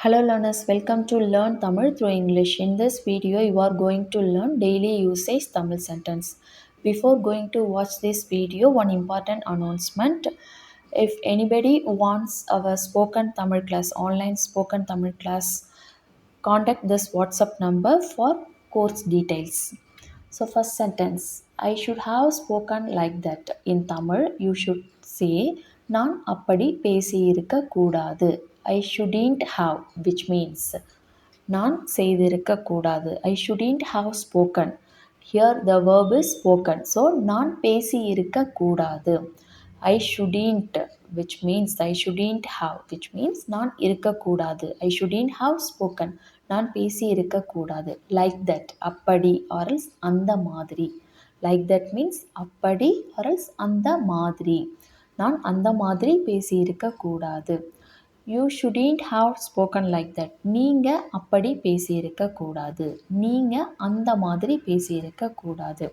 Hello learners, welcome to Learn Tamil through English. In this video, you are going to learn daily usage Tamil sentence. Before going to watch this video, one important announcement. If anybody wants our spoken Tamil class, online spoken Tamil class, contact this WhatsApp number for course details. So first sentence, I should have spoken like that. In Tamil, you should say, நான் அப்படி பேசியிருக்க கூடாது. I shouldn't have, which means நான் செய்திருக்க கூடாது. I shouldn't have spoken. Here the verb is spoken. So நான் பேசியிருக்க கூடாது. I shouldn't, which means I shouldn't have, which means நான் இருக்கக்கூடாது. I shouldn't have spoken. நான் பேசி இருக்கக்கூடாது. Like that, அப்படி or else அந்த மாதிரி. Like that means அப்படி or else அந்த மாதிரி. நான் அந்த மாதிரி பேசி இருக்கக்கூடாது. You shouldn't have spoken like that. நீங்கள் அப்படி பேசியிருக்க கூடாது. நீங்கள் அந்த மாதிரி பேசியிருக்க கூடாது.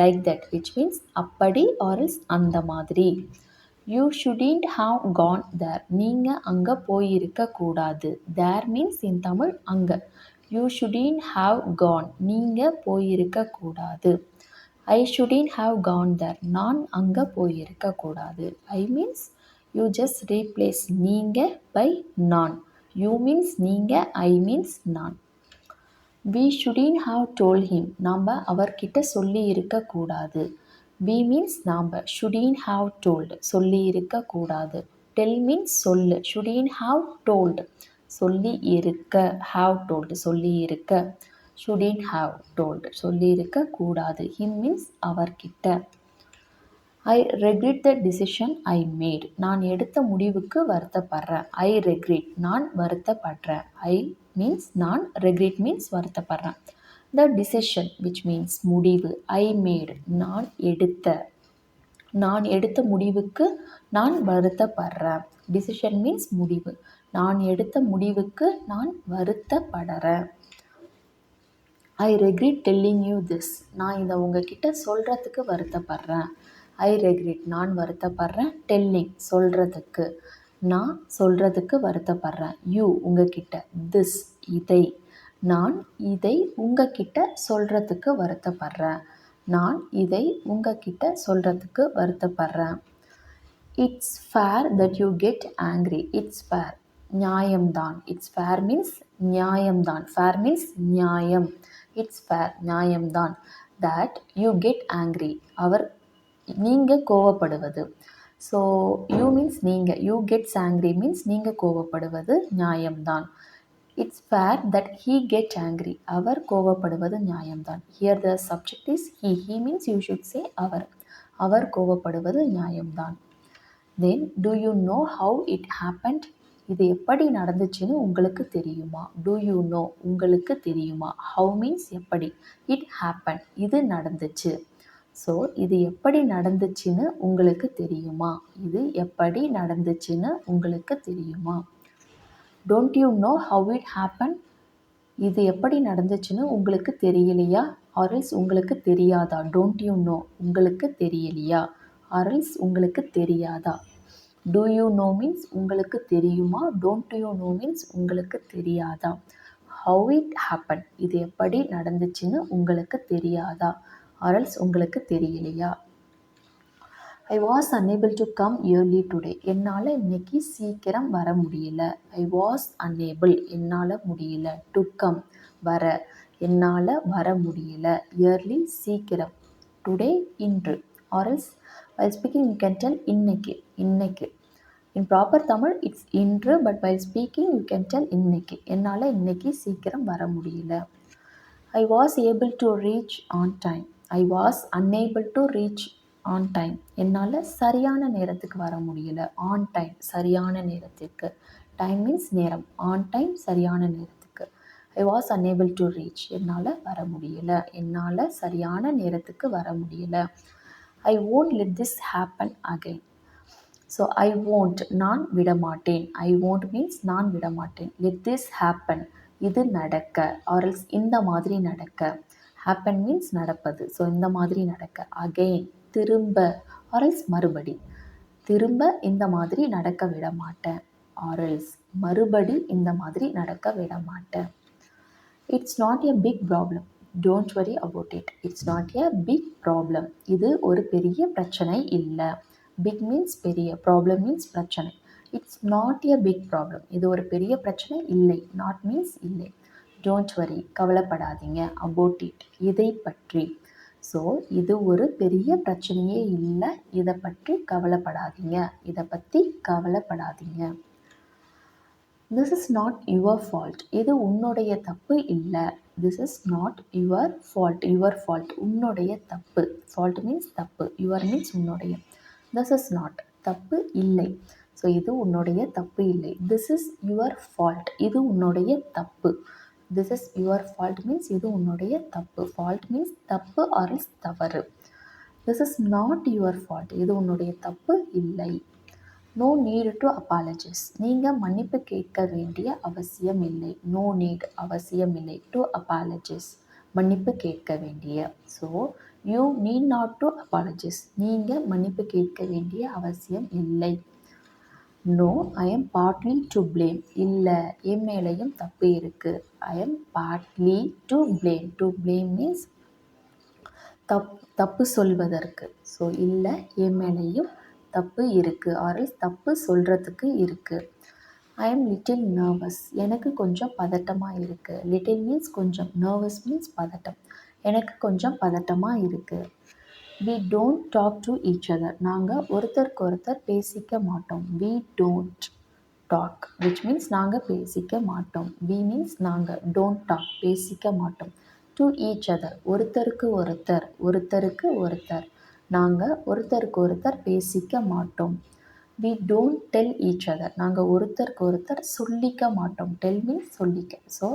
Like that, which means அப்படி or else அந்த மாதிரி. You shouldn't have gone there. நீங்கள் அங்கே போயிருக்க கூடாது. There means in Tamil அங்கே. You shouldn't have gone. நீங்கள் போயிருக்க கூடாது. I shouldn't have gone there. நான் அங்கே போயிருக்க கூடாது. I means you just replace நீங்கள் by நான். You means நீங்கள், I means நான். We shouldn't have told him. நாம் அவர்கிட்ட சொல்லி இருக்க கூடாது. We means நாம். Shouldn't have told. சொல்லி இருக்க கூடாது. Tell means சொல்லு. Shouldn't have told. சொல்லி இருக்க. Have told. சொல்லி இருக்க. Shouldn't have told. சொல்லி இருக்க கூடாது. Him means அவர்கிட்ட. I regret the decision I made. நான் எடுத்த முடிவுக்கு வருத்தப்படுறேன். I regret. நான் வருத்தப்படுறேன். I means நான், regret means வருத்தப்படுறேன். The decision, which means முடிவு. I made. நான் எடுத்த. நான் எடுத்த முடிவுக்கு நான் வருத்தப்படுறேன். Decision means முடிவு. நான் எடுத்த முடிவுக்கு நான் வருத்தப்படுறேன். I regret telling you this. நான் இதை உங்ககிட்ட சொல்கிறதுக்கு வருத்தப்படுறேன். I regret. நான் வருத்தப்படுறேன். Telling. சொல்கிறதுக்கு. நான் சொல்கிறதுக்கு வருத்தப்படுறேன். You. உங்ககிட்ட. This. இதை. நான் இதை உங்ககிட்ட சொல்கிறதுக்கு வருத்தப்படுறேன். நான் இதை உங்ககிட்ட சொல்கிறதுக்கு வருத்தப்படுறேன். It's fair that you get angry. It's fair. நியாயம்தான். It's fair means நியாயம்தான். Fair means நியாயம். It's fair. நியாயம்தான். That you get angry. நீங்கள் கோவப்படுவது. ஸோ you means நீங்கள். You gets angry means நீங்கள் கோவப்படுவது நியாயம்தான். It's fair that he get angry. அவர் கோவப்படுவது நியாயம்தான். Here the subject is he. He means you should say அவர். அவர் கோவப்படுவது நியாயம்தான். Then do you know how it happened? இது எப்படி நடந்துச்சுன்னு உங்களுக்கு தெரியுமா? Do you know? உங்களுக்கு தெரியுமா? How means எப்படி. It happened. இது நடந்துச்சு. ஸோ இது எப்படி நடந்துச்சுன்னு உங்களுக்கு தெரியுமா? இது எப்படி நடந்துச்சுன்னு உங்களுக்கு தெரியுமா? Don't you know how it happened? இது எப்படி நடந்துச்சுன்னு உங்களுக்கு தெரியலையா? Or else உங்களுக்கு தெரியாதா? Don't you know? உங்களுக்கு தெரியலையா? Or else உங்களுக்கு தெரியாதா? Do you know means உங்களுக்கு தெரியுமா? Don't you know means உங்களுக்கு தெரியாதா? How it happened. இது எப்படி நடந்துச்சுன்னு உங்களுக்கு தெரியாதா? Or else உங்களுக்கு தெரியலையா? I was unable to come early today. என்னால் இன்னைக்கு சீக்கிரம் வர முடியல. I was unable. என்னால் முடியல. To come. வர. என்னால் வர முடியல. Early. சீக்கிரம். Today. இன்று. Or else while speaking you can tell இன்னைக்கு. இன்னைக்கு. In proper Tamil it's இன்று, but while speaking you can tell இன்னைக்கு. என்னால் இன்னைக்கு சீக்கிரம் வர முடியல. I was able to reach on time. I was unable to reach on time. என்னால் சரியான நேரத்துக்கு வர முடியல. On time. சரியான நேரத்துக்கு. Time means நேரம். On time. சரியான நேரத்துக்கு. I was unable to reach. என்னால் வர முடியல. என்னால் சரியான நேரத்துக்கு வர முடியல. I won't let this happen again. So I won't. நான் விடமாட்டேன். I won't means நான் விடமாட்டேன். Let this happen. இது நடக்க. Or else இந்த மாதிரி நடக்க. Happen means நடப்பது. ஸோ இந்த மாதிரி நடக்க. Again. திரும்ப. Or else மறுபடி. திரும்ப இந்த மாதிரி நடக்க விட மாட்டேன். or else மறுபடி இந்த மாதிரி நடக்க விட மாட்டேன். It's not a big problem, don't worry about it. It's not a big problem, இது ஒரு பெரிய பிரச்சனை இல்லை. பிக் மீன்ஸ் பெரிய, ப்ராப்ளம் மீன்ஸ் பிரச்சனை. It's not a big problem, இது ஒரு பெரிய பிரச்சனை இல்லை. நாட் மீன்ஸ் இல்லை. டோன்ட் வரி, கவலைப்படாதீங்க. அபவுட் இட், இதை பற்றி. ஸோ இது ஒரு பெரிய பிரச்சனையே இல்லை, இதை பற்றி கவலைப்படாதீங்க, இதை பற்றி கவலைப்படாதீங்க. This is not your fault, இது உன்னுடைய தப்பு இல்லை. This is not your fault, your fault உன்னுடைய தப்பு. ஃபால்ட் மீன்ஸ் தப்பு, யுவர் மீன்ஸ் உன்னுடைய. திஸ் இஸ் நாட் தப்பு இல்லை, ஸோ இது உன்னுடைய தப்பு இல்லை. திஸ் இஸ் யுவர் ஃபால்ட், இது உன்னுடைய தப்பு. This is your fault means இது உன்னுடைய தப்பு. ஃபால்ட் மீன்ஸ் தப்பு ஆர் எல்ஸ் தவறு. This is not your fault, இது உன்னுடைய தப்பு இல்லை. நோ நீட் டு அப்பாலஜைஸ், நீங்கள் மன்னிப்பு கேட்க வேண்டிய அவசியம் இல்லை. நோ நீட், அவசியம் இல்லை. டு அப்பாலஜைஸ், மன்னிப்பு கேட்க வேண்டிய. So you need not to apologise, நீங்கள் மன்னிப்பு கேட்க வேண்டிய அவசியம் இல்லை. No I am partly to blame, இல்லை என் மேலேயும் தப்பு இருக்குது. I am partly to blame. To blame means தப்பு சொல்வதற்கு. ஸோ இல்லை என் மேலேயும் தப்பு இருக்குது, ஆர் தப்பு சொல்கிறதுக்கு இருக்குது. ஐ எம் லிட்டில் நர்வஸ், எனக்கு கொஞ்சம் பதட்டமாக இருக்குது. லிட்டில் மீன்ஸ் கொஞ்சம், நர்வஸ் மீன்ஸ் பதட்டம். எனக்கு கொஞ்சம் பதட்டமாக இருக்குது. We don't talk to each other, நாங்கள் ஒருத்தருக்கு ஒருத்தர் பேசிக்க மாட்டோம். We don't talk which means நாங்கள் பேசிக்க மாட்டோம். வி மீன்ஸ் நாங்கள், டோன்ட் டாக் பேசிக்க மாட்டோம். டு ஈச் அதர் ஒருத்தருக்கு ஒருத்தர், ஒருத்தருக்கு ஒருத்தர், நாங்கள் ஒருத்தருக்கு ஒருத்தர் பேசிக்க மாட்டோம். We don't tell each other, நாங்கள் ஒருத்தருக்கு ஒருத்தர் சொல்லிக்க மாட்டோம். டெல் மீன்ஸ் சொல்லிக்க. ஸோ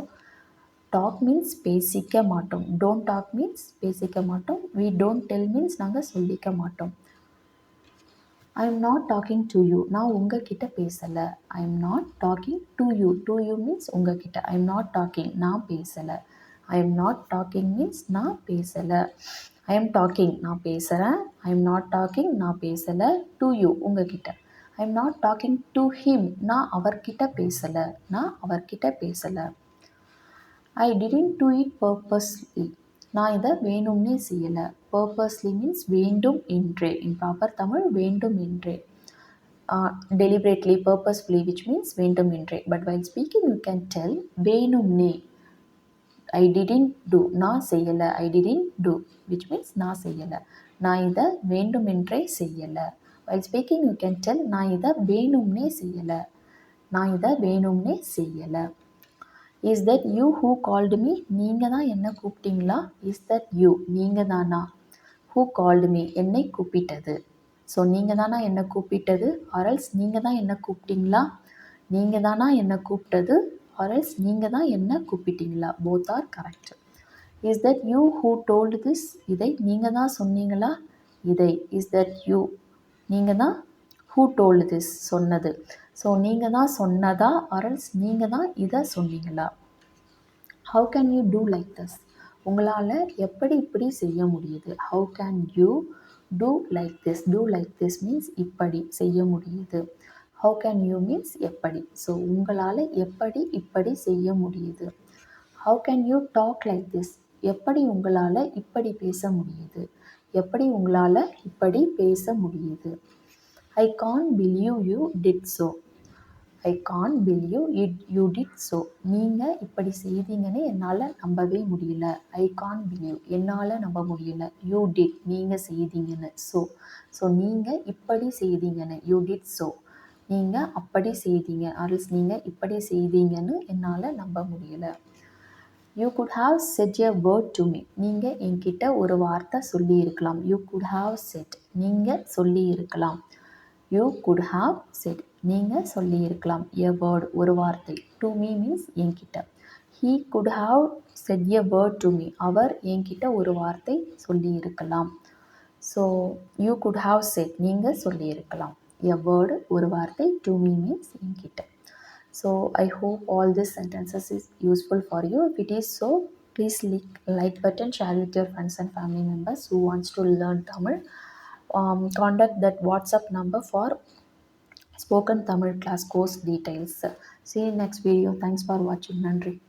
டாக் மீன்ஸ் பேசிக்க மாட்டோம். டோன்ட் டாக் மீன்ஸ் பேசிக்க மாட்டோம். வி டோன்ட் டெல் மீன்ஸ் நாங்கள் சொல்லிக்க மாட்டோம். I am not talking to you, நான் உங்ககிட்ட பேசலை. I am not talking to you. To you means உங்ககிட்ட. ஐ எம் நாட் டாக்கிங், நான் பேசலை. I am not talking means நான் பேசலை. ஐ எம் டாக்கிங், நான் பேசுகிறேன். ஐ எம் நாட் டாக்கிங், நான் பேசலை. டு யூ, உங்ககிட்ட. I am not talking to him, நான் அவர்கிட்ட பேசலை. நான் அவர்கிட்ட பேசலை. I didn't do it purposely, நான் இதை வேணும்னே செய்யலை. பர்பஸ்லி மீன்ஸ் வேண்டும் என்றே. இன் ப்ராப்பர் தமிழ் வேண்டும் என்றே. டெலிபரேட்லி, பர்பஸ்ஃபுல்லி விச் மீன்ஸ் வேண்டும் என்றே. But while speaking you can tell வேணும்னே. ஐ டிடன்ட் டூ, நான் செய்யலை. I didn't two which means நான் செய்யலை. நான் இதை வேண்டுமென்றே செய்யலை. while speaking you can tell நான் இதை வேணும்னே செய்யலை. நான் இதை வேணும்னே செய்யலை. Is that you who called me, நீங்கள் தான் என்னை கூப்பிட்டீங்களா? இஸ் தட் யூ, நீங்கள் தானா? ஹூ கால்டு மீ, என்னை கூப்பிட்டது. ஸோ நீங்கள் தானா என்னை கூப்பிட்டது, ஆர்எல்ஸ் நீங்கள் தான் என்னை கூப்பிட்டீங்களா? நீங்கள் தானா என்னை கூப்பிட்டது, ஆர்எல்ஸ் நீங்கள் தான் என்னை கூப்பிட்டீங்களா? Both are correct. Is that you who told this, இதை நீங்கள் தான் சொன்னீங்களா? இதை. இஸ் தட் யூ, நீங்கள் தான். ஹூ டோல்டு திஸ், சொன்னது. ஸோ நீங்கள் தான் சொன்னதா, ஆர்எல்ஸ் நீங்கள் தான் இதை சொன்னீங்களா? How can you do like this, உங்களால் எப்படி இப்படி செய்ய முடியுது? How can you do like this. Do like this means இப்படி செய்ய முடியுது. ஹவு கேன் யூ மீன்ஸ் எப்படி. ஸோ உங்களால் எப்படி இப்படி செய்ய முடியுது. How can you talk like this, எப்படி உங்களால் இப்படி பேச முடியுது. எப்படி உங்களால் இப்படி பேச முடியுது. I can't believe you did so, I can't believe you did so, நீங்கள் இப்படி செய்தீங்கன்னு என்னால் நம்பவே முடியல. ஐ கான்ட் பிலீவ், என்னால் நம்ப முடியல. யூ டிட், நீங்கள் செய்தீங்கன்னு. ஸோ நீங்கள் இப்படி செய்தீங்கன்னு. யூ டிட் ஸோ, நீங்கள் அப்படி செய்தீங்க, ஆர்எல்ஸ் நீங்கள் இப்படி செய்தீங்கன்னு என்னால் நம்ப முடியலை. You could have said a word to me, நீங்கள் என்கிட்ட ஒரு வார்த்தை சொல்லியிருக்கலாம். யூ குட் ஹாவ் செட், நீங்கள் சொல்லியிருக்கலாம். யூ குட் ஹாவ் செட், நீங்கள் சொல்லியிருக்கலாம். எ வேர்ட், ஒரு வார்த்தை. டு மீ மீன்ஸ் என்கிட்ட. He could have said a word to me, அவர் என்கிட்ட ஒரு வார்த்தை சொல்லியிருக்கலாம். So you could have said, நீங்கள் சொல்லியிருக்கலாம். எ வேர்டு, ஒரு வார்த்தை. டு மீ மீன்ஸ் என்கிட்ட. So I hope all these sentences is useful for you. If it is so, please like button, share with your friends and family members who wants to learn Tamil. Contact that WhatsApp number for spoken Tamil class course details. See you next video. Thanks for watching. Nandri.